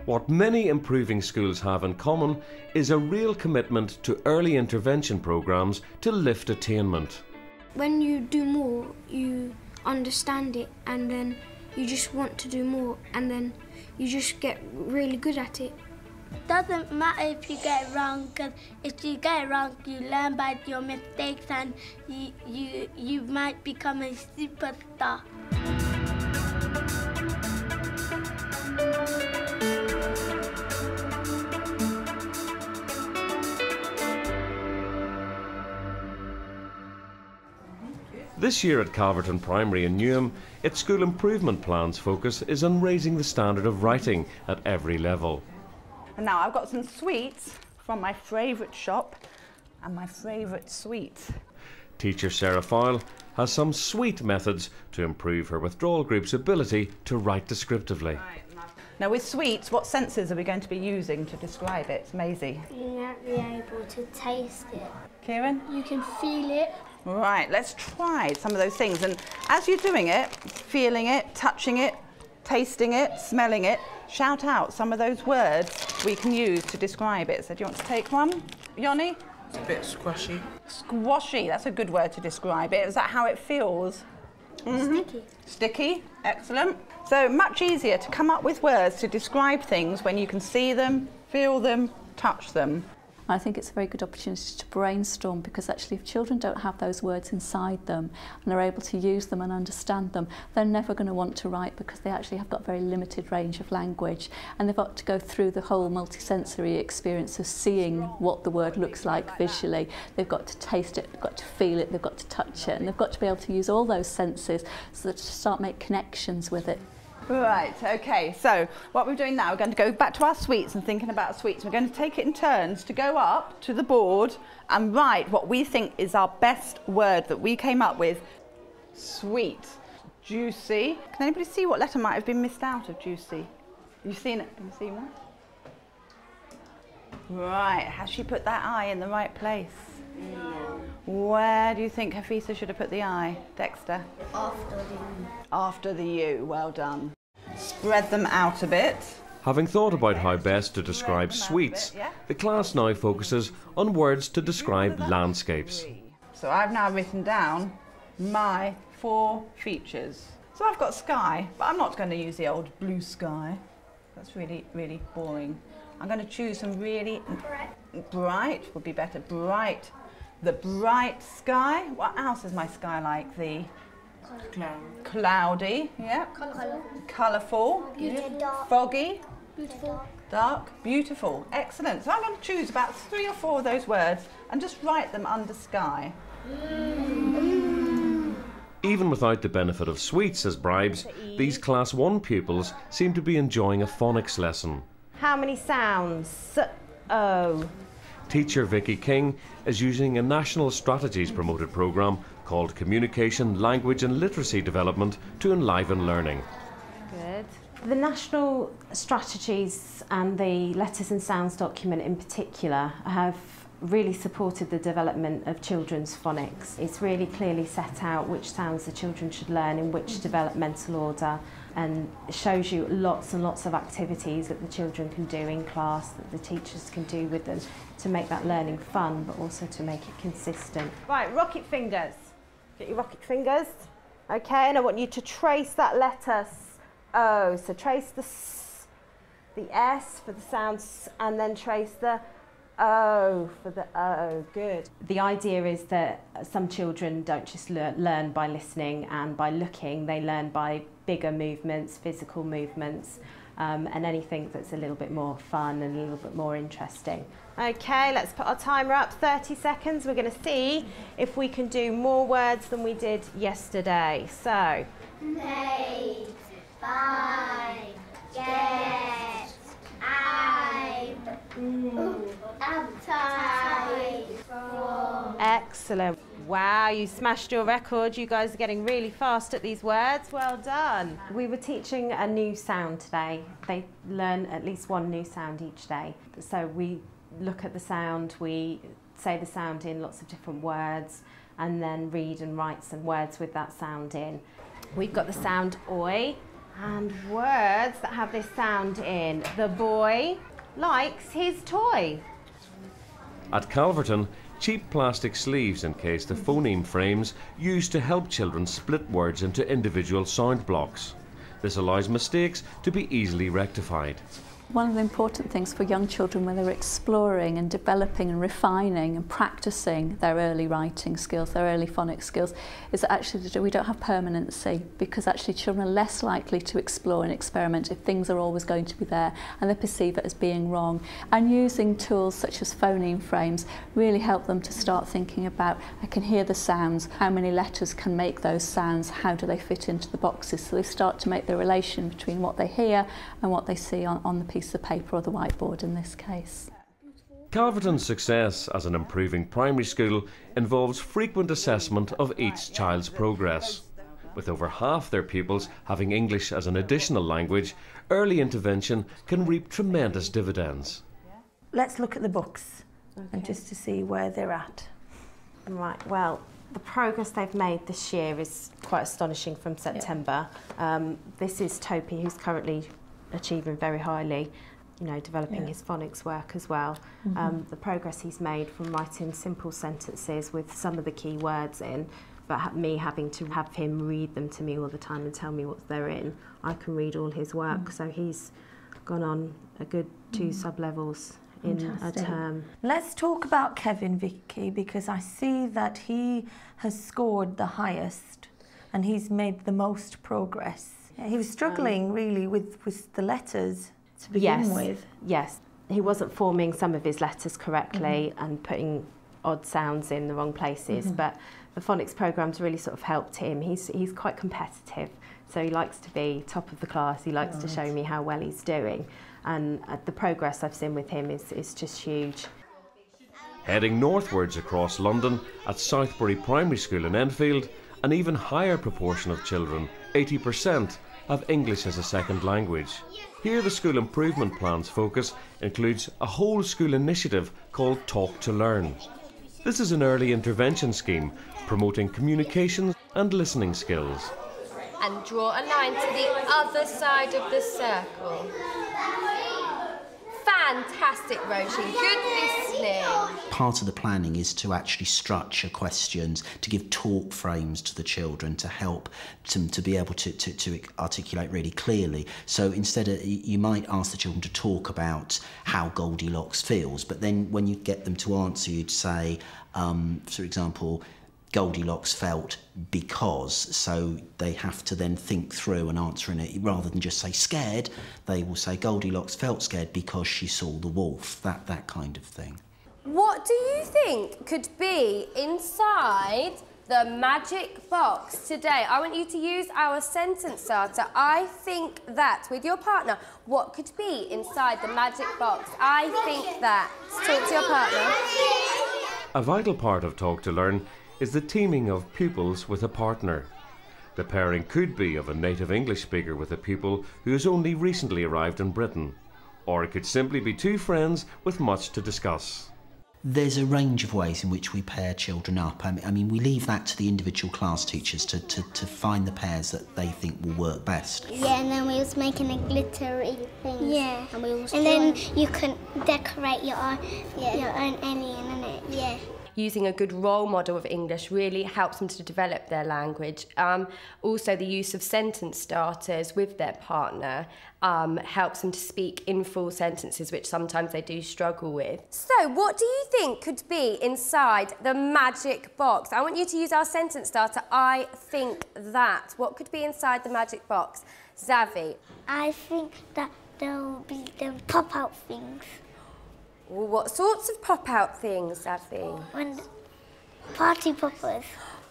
What many improving schools have in common is a real commitment to early intervention programs to lift attainment. When you do more, you understand it, and then you just want to do more, and then you just get really good at it. Doesn't matter if you get it wrong, because if you get it wrong, you learn by your mistakes, and you might become a superstar. This year at Calverton Primary in Newham, its school improvement plan's focus is on raising the standard of writing at every level. And now I've got some sweets from my favourite shop and my favourite sweet. Teacher Sarah Fowle has some sweet methods to improve her withdrawal group's ability to write descriptively. Now with sweets, what senses are we going to be using to describe it, Maisie? You have to be able to taste it. Kieran? You can feel it. Right, let's try some of those things. And as you're doing it, feeling it, touching it, tasting it, smelling it, shout out some of those words we can use to describe it. So do you want to take one? Yoni? It's a bit squashy. Squashy, that's a good word to describe it. Is that how it feels? Sticky. Sticky, excellent. So much easier to come up with words to describe things when you can see them, feel them, touch them. I think it's a very good opportunity to brainstorm, because actually if children don't have those words inside them and are able to use them and understand them, they're never going to want to write, because they actually have got a very limited range of language, and they've got to go through the whole multisensory experience of seeing what the word looks like visually. They've got to taste it, they've got to feel it, they've got to touch it, and they've got to be able to use all those senses so that to start make connections with it. Right, okay, so what we're doing now, we're going to go back to our sweets and thinking about sweets. We're going to take it in turns to go up to the board and write what we think is our best word that we came up with. Sweet. Juicy. Can anybody see what letter might have been missed out of juicy? You've seen it? Have you seen one? Right, has she put that I in the right place? No. Where do you think Hafisa should have put the I? Dexter? After the U. After the U, well done. Spread them out a bit. Having thought about how best to describe sweets, the class now focuses on words to describe landscapes. So I've now written down my 4 features. So I've got sky, but I'm not going to use the old blue sky. That's really, really boring. I'm going to choose some really bright, would be better, bright. The bright sky. What else is my sky like? The cloudy, yeah. Colourful. Foggy. Beautiful. Dark. Beautiful. Excellent. So I'm going to choose about 3 or 4 of those words and just write them under sky. Even without the benefit of sweets as bribes, these Class 1 pupils seem to be enjoying a phonics lesson. How many sounds? Oh. Teacher Vicky King is using a National Strategies promoted programme called Communication, Language and Literacy Development to enliven learning. Good. The National Strategies and the Letters and Sounds document in particular have really supported the development of children's phonics. It's really clearly set out which sounds the children should learn in which developmental order, and shows you lots and lots of activities that the children can do in class, that the teachers can do with them to make that learning fun, but also to make it consistent. Right, rocket fingers. Get your rocket fingers. Okay, and I want you to trace that letter O. So trace the S, the S for the sound S, and then trace the O for the O. Good. The idea is that some children don't just learn by listening and by looking, they learn by bigger movements, physical movements, and anything that's a little bit more fun and a little bit more interesting. Okay, let's put our timer up, 30 seconds. We're going to see if we can do more words than we did yesterday. So, Made, buy, get, I, outside, from. excellent. Wow, you smashed your record. You guys are getting really fast at these words. Well done. We were teaching a new sound today. They learn at least one new sound each day. So we look at the sound, we say the sound in lots of different words, and then read and write some words with that sound in. We've got the sound oi. And words that have this sound in. The boy likes his toy. At Calverton, cheap plastic sleeves encase the phoneme frames used to help children split words into individual sound blocks. This allows mistakes to be easily rectified. One of the important things for young children when they're exploring and developing and refining and practicing their early writing skills, their early phonics skills, is that actually we don't have permanency, because actually children are less likely to explore and experiment if things are always going to be there and they perceive it as being wrong. And using tools such as phoneme frames really help them to start thinking about, I can hear the sounds, how many letters can make those sounds, how do they fit into the boxes, so they start to make the relation between what they hear and what they see on the piece of paper or the whiteboard in this case. Calverton's success as an improving primary school involves frequent assessment of each child's progress. With over half their pupils having English as an additional language, early intervention can reap tremendous dividends. Let's look at the books and just to see where they're at. Right, well, the progress they've made this year is quite astonishing from September. This is Topi, who's currently achieving very highly, you know, developing his phonics work as well. The progress he's made from writing simple sentences with some of the key words in, but me having to have him read them to me all the time and tell me what they're in. I can read all his work, so he's gone on a good 2 sub-levels in a term. Let's talk about Kevin, Vicky, because I see that he has scored the highest and he's made the most progress. He was struggling really with the letters to begin with. Yes, he wasn't forming some of his letters correctly and putting odd sounds in the wrong places, but the phonics program's really sort of helped him. He's quite competitive, so he likes to be top of the class. He likes to show me how well he's doing, and the progress I've seen with him is just huge. Heading northwards across London at Southbury Primary School in Enfield, an even higher proportion of children, 80%, have English as a second language. Here the school improvement plan's focus includes a whole school initiative called Talk to Learn. This is an early intervention scheme promoting communication and listening skills. And draw a line to the other side of the circle. Fantastic, Roisin. Good listening. Part of the planning is to actually structure questions, to give talk frames to the children to help them to be able to articulate really clearly. So instead of, you might ask the children to talk about how Goldilocks feels, but then when you get them to answer, you'd say, for example, Goldilocks felt because, so they have to then think through and answer in it. Rather than just say scared, they will say Goldilocks felt scared because she saw the wolf, that kind of thing. What do you think could be inside the magic box today? I want you to use our sentence starter. I think that, with your partner, what could be inside the magic box? I think that. Talk to your partner. A vital part of Talk to Learn is the teaming of pupils with a partner. The pairing could be of a native English speaker with a pupil who has only recently arrived in Britain, or it could simply be 2 friends with much to discuss. There's a range of ways in which we pair children up. I mean, we leave that to the individual class teachers to find the pairs that they think will work best. Yeah, and then we was making a glittery thing. Yeah. And then you can decorate your own alien in it. Yeah. Using a good role model of English really helps them to develop their language. Also, the use of sentence starters with their partner helps them to speak in full sentences, which sometimes they do struggle with. So, what do you think could be inside the magic box? I want you to use our sentence starter, I think that. What could be inside the magic box? Zavi? I think that there will be the pop-out things. Well, what sorts of pop-out things, Zavi? When party poppers.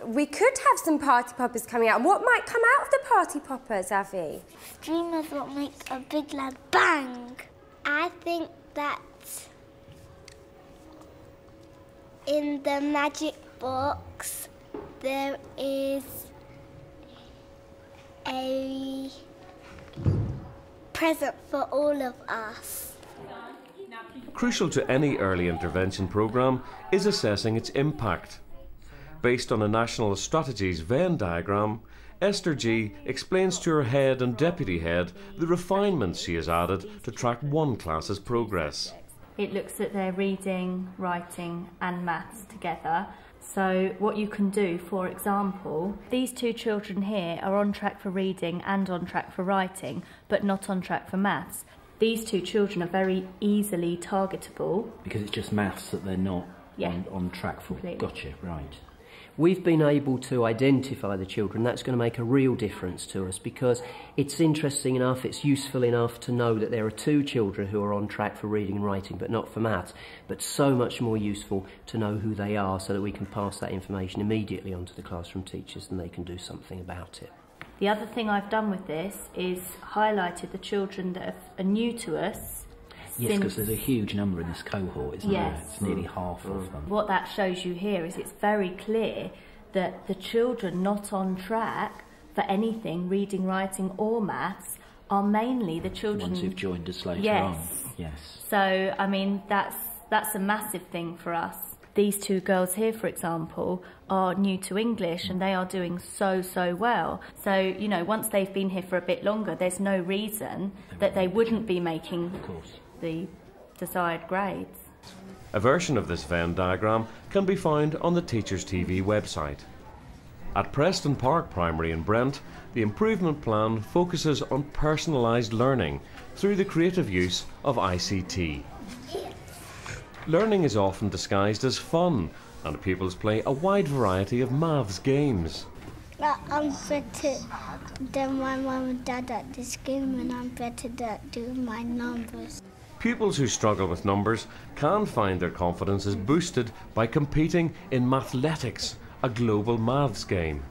We could have some party poppers coming out. What might come out of the party poppers, Zavi? Streamers will make a big loud bang. I think that in the magic box there is a present for all of us. Crucial to any early intervention programme is assessing its impact. Based on a national strategies Venn diagram, Esther G explains to her head and deputy head the refinements she has added to track one class's progress. It looks at their reading, writing and maths together. So what you can do, for example, these two children here are on track for reading and on track for writing, but not on track for maths. These two children are very easily targetable. Because it's just maths that they're not on track for. Completely. Gotcha, right. We've been able to identify the children. That's going to make a real difference to us, because it's interesting enough, it's useful enough to know that there are two children who are on track for reading and writing but not for maths, but so much more useful to know who they are so that we can pass that information immediately on to the classroom teachers and they can do something about it. The other thing I've done with this is highlighted the children that are new to us. Yes, because there's a huge number in this cohort, isn't there? It's nearly half of them. What that shows you here is it's very clear that the children not on track for anything, reading, writing or maths, are mainly the children... The ones who've joined us later on. Yes. So, I mean, that's a massive thing for us. These two girls here, for example, are new to English and they are doing so well. So, you know, once they've been here for a bit longer, there's no reason that they wouldn't be making the desired grades. A version of this Venn diagram can be found on the Teachers TV website. At Preston Park Primary in Brent, the improvement plan focuses on personalised learning through the creative use of ICT. Learning is often disguised as fun, and pupils play a wide variety of maths games. I'm better than my mum and dad at this game, and I'm better at doing my numbers. Pupils who struggle with numbers can find their confidence is boosted by competing in Mathletics, a global maths game.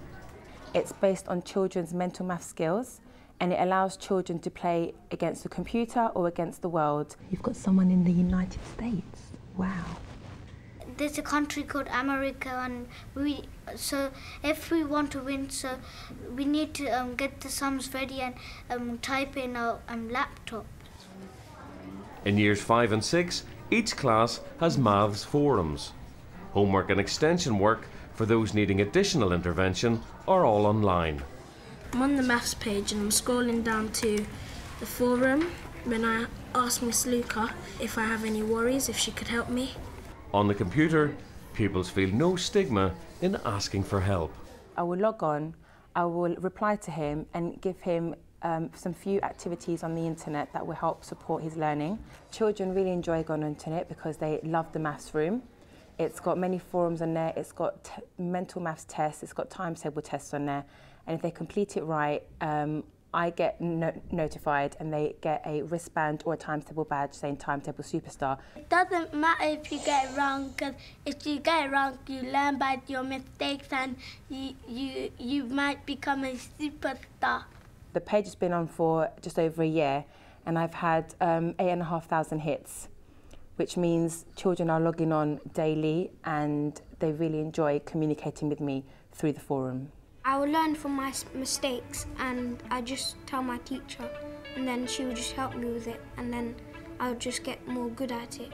It's based on children's mental math skills, and it allows children to play against the computer or against the world. You've got someone in the United States. Wow. There's a country called America, and so if we want to win, so we need to get the sums ready and type in our laptop. In years 5 and 6, each class has maths forums. Homework and extension work for those needing additional intervention are all online. I'm on the maths page and I'm scrolling down to the forum when I asked Miss Luca if I have any worries, if she could help me. On the computer, pupils feel no stigma in asking for help. I will log on, I will reply to him and give him some few activities on the internet that will help support his learning. Children really enjoy going on the internet because they love the maths room. It's got many forums on there, it's got mental maths tests, it's got timetable tests on there, and if they complete it right, I get notified and they get a wristband or a timetable badge saying Timetable Superstar. It doesn't matter if you get it wrong, because if you get it wrong, you learn by your mistakes and you might become a superstar. The page has been on for just over a year and I've had 8,500 hits, which means children are logging on daily and they really enjoy communicating with me through the forum. I will learn from my mistakes and I just tell my teacher and then she will just help me with it and then I'll just get more good at it.